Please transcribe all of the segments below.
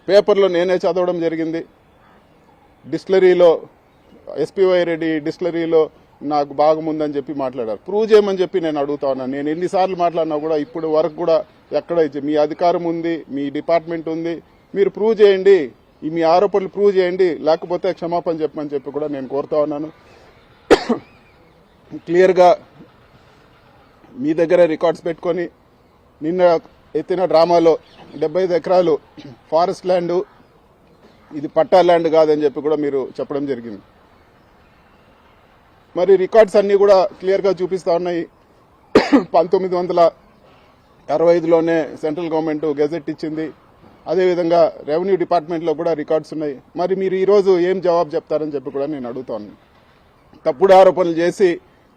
పేపర్లో నేనే చదవడం జరిగింది. డిస్టిలరీలో ఎస్పీవై రెడ్డి డిస్టిలరీలో నాకు భాగం ఉందని చెప్పి మాట్లాడారు. ప్రూవ్ చేయమని చెప్పి నేను అడుగుతా ఉన్నాను. నేను ఎన్నిసార్లు మాట్లాడినా కూడా ఇప్పుడు వరకు కూడా ఎక్కడ మీ అధికారం ఉంది, మీ డిపార్ట్మెంట్ ఉంది, మీరు ప్రూవ్ చేయండి, మీ ఆరోపణలు ప్రూవ్ చేయండి, లేకపోతే క్షమాపణ చెప్పమని చెప్పి కూడా నేను కోరుతా ఉన్నాను. క్లియర్గా మీ దగ్గర రికార్డ్స్ పెట్టుకొని నిన్న ఎత్తిన డ్రామాలో 75 ఎకరాలు ఫారెస్ట్ ల్యాండ్, ఇది పట్టా ల్యాండ్ కాదని చెప్పి కూడా మీరు చెప్పడం జరిగింది. మరి రికార్డ్స్ అన్ని కూడా క్లియర్గా చూపిస్తా ఉన్నాయి. 1965లోనే సెంట్రల్ గవర్నమెంట్ గెజెట్ ఇచ్చింది. అదేవిధంగా రెవెన్యూ డిపార్ట్మెంట్లో కూడా రికార్డ్స్ ఉన్నాయి. మరి మీరు ఈరోజు ఏం జవాబు చెప్తారని చెప్పి కూడా నేను అడుగుతాను. తప్పుడు ఆరోపణలు చేసి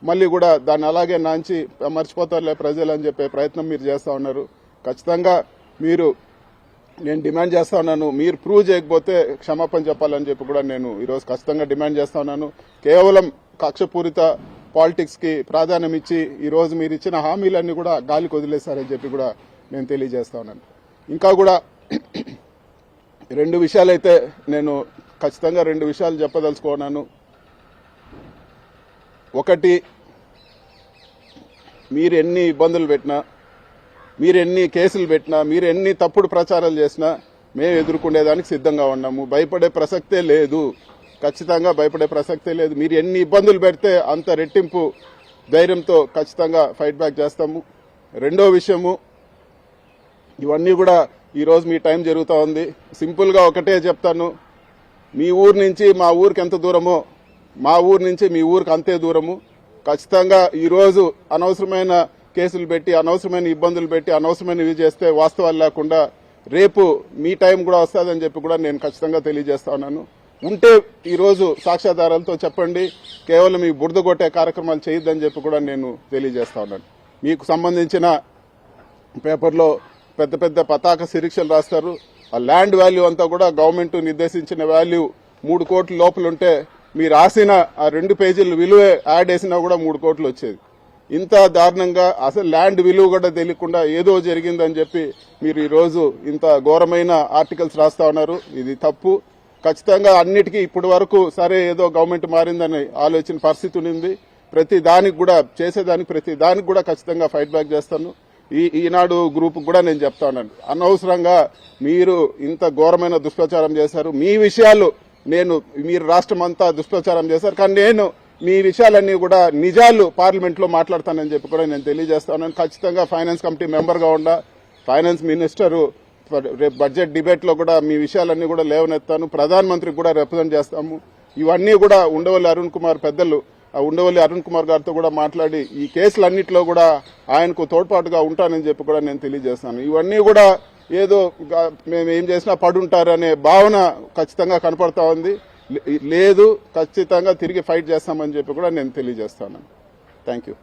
మళ్ళీ కూడా దాన్ని అలాగే నాంచి మర్చిపోతారులే ప్రజలు అని చెప్పే ప్రయత్నం మీరు చేస్తూ ఉన్నారు. ఖచ్చితంగా నేను డిమాండ్ చేస్తా ఉన్నాను, మీరు ప్రూవ్ చేయకపోతే క్షమాపణ చెప్పాలని చెప్పి కూడా నేను ఈరోజు ఖచ్చితంగా డిమాండ్ చేస్తా ఉన్నాను. కేవలం కక్షపూరిత పాలిటిక్స్ కి ప్రాధాన్యం ఇచ్చి ఈరోజు మీరు ఇచ్చిన హామీలన్నీ కూడా గాలికి వదిలేశారని చెప్పి కూడా నేను తెలియజేస్తా ఉన్నాను. ఇంకా కూడా 2 విషయాలైతే నేను ఖచ్చితంగా 2 విషయాలు చెప్పదలుచుకున్నాను. ఒకటి, మీరు ఎన్ని ఇబ్బందులు పెట్టినా, మీరు ఎన్ని కేసులు పెట్టినా, మీరు ఎన్ని తప్పుడు ప్రచారాలు చేసినా మేము ఎదుర్కొనేదానికి సిద్ధంగా ఉన్నాము. భయపడే ప్రసక్తే లేదు, ఖచ్చితంగా భయపడే ప్రసక్తే లేదు. మీరు ఎన్ని ఇబ్బందులు పెడితే అంత రెట్టింపు ధైర్యంతో ఖచ్చితంగా ఫైట్ బ్యాక్ చేస్తాము. రెండో విషయము, ఇవన్నీ కూడా ఈరోజు మీ టైం జరుగుతూ ఉంది. సింపుల్గా ఒకటే చెప్తాను, మీ ఊరు నుంచి మా ఊరికి ఎంత దూరమో మా ఊరు నుంచి మీ ఊరికి అంతే దూరము. ఖచ్చితంగా ఈరోజు అనవసరమైన కేసులు పెట్టి, అనవసరమైన ఇబ్బందులు పెట్టి, అనవసరమైనవి చేస్తే వాస్తవాలు లేకుండా రేపు మీ టైం కూడా వస్తుందని చెప్పి కూడా నేను ఖచ్చితంగా తెలియజేస్తా ఉన్నాను. ఉంటే ఈరోజు సాక్ష్యాధారాలతో చెప్పండి, కేవలం ఈ బురద కొట్టే కార్యక్రమాలు చేయొద్దని చెప్పి కూడా నేను తెలియజేస్తా ఉన్నాను. మీకు సంబంధించిన పేపర్లో పెద్ద పెద్ద పతాక శీర్షికలు రాస్తారు. ఆ ల్యాండ్ వాల్యూ అంతా కూడా గవర్నమెంట్ నిర్దేశించిన వాల్యూ 3 కోట్ల లోపల ఉంటే మీరు రాసిన ఆ 2 పేజీల విలువ యాడ్ వేసినా కూడా 3 కోట్లు వచ్చేది. ఇంత దారుణంగా అసలు ల్యాండ్ విలువ కూడా తెలియకుండా ఏదో జరిగిందని చెప్పి మీరు ఈరోజు ఇంత ఘోరమైన ఆర్టికల్స్ రాస్తా ఉన్నారు. ఇది తప్పు. ఖచ్చితంగా అన్నిటికీ ఇప్పటి వరకు సరే ఏదో గవర్నమెంట్ మారిందని ఆలోచన పరిస్థితి ఉంది. ప్రతి దానికి కూడా చేసేదానికి ప్రతి దానికి కూడా ఖచ్చితంగా ఫైట్ బ్యాక్ చేస్తాను. ఈనాడు గ్రూప్ కూడా నేను చెప్తా ఉన్నాను, అనవసరంగా మీరు ఇంత ఘోరమైన దుష్ప్రచారం చేశారు. మీ విషయాలు మీరు రాష్ట్రం అంతా దుష్ప్రచారం చేశారు, కానీ నేను మీ విషయాలన్నీ కూడా నిజాలు పార్లమెంట్ లో మాట్లాడతానని చెప్పి కూడా నేను తెలియజేస్తా ఉన్నాను. ఖచ్చితంగా ఫైనాన్స్ కమిటీ మెంబర్ గా ఉండా ఫైనాన్స్ మినిస్టర్ రేపు బడ్జెట్ డిబేట్ లో కూడా మీ విషయాలన్నీ కూడా లేవనెత్తాను. ప్రధానమంత్రికి కూడా రిప్రజెంట్ చేస్తాము. ఇవన్నీ కూడా ఉండవల్లి అరుణ్ కుమార్ పెద్దలు ఉండవల్లి అరుణ్ కుమార్ గారితో కూడా మాట్లాడి ఈ కేసులన్నింటిలో కూడా ఆయనకు తోడ్పాటుగా ఉంటానని చెప్పి కూడా నేను తెలియజేస్తాను. ఇవన్నీ కూడా ఏదో మేము ఏం చేసినా పడుంటారనే భావన ఖచ్చితంగా కనపడతా ఉంది. లేదు, ఖచ్చితంగా తిరిగి ఫైట్ చేస్తామని చెప్పి కూడా నేను తెలియజేస్తాను. Thank you.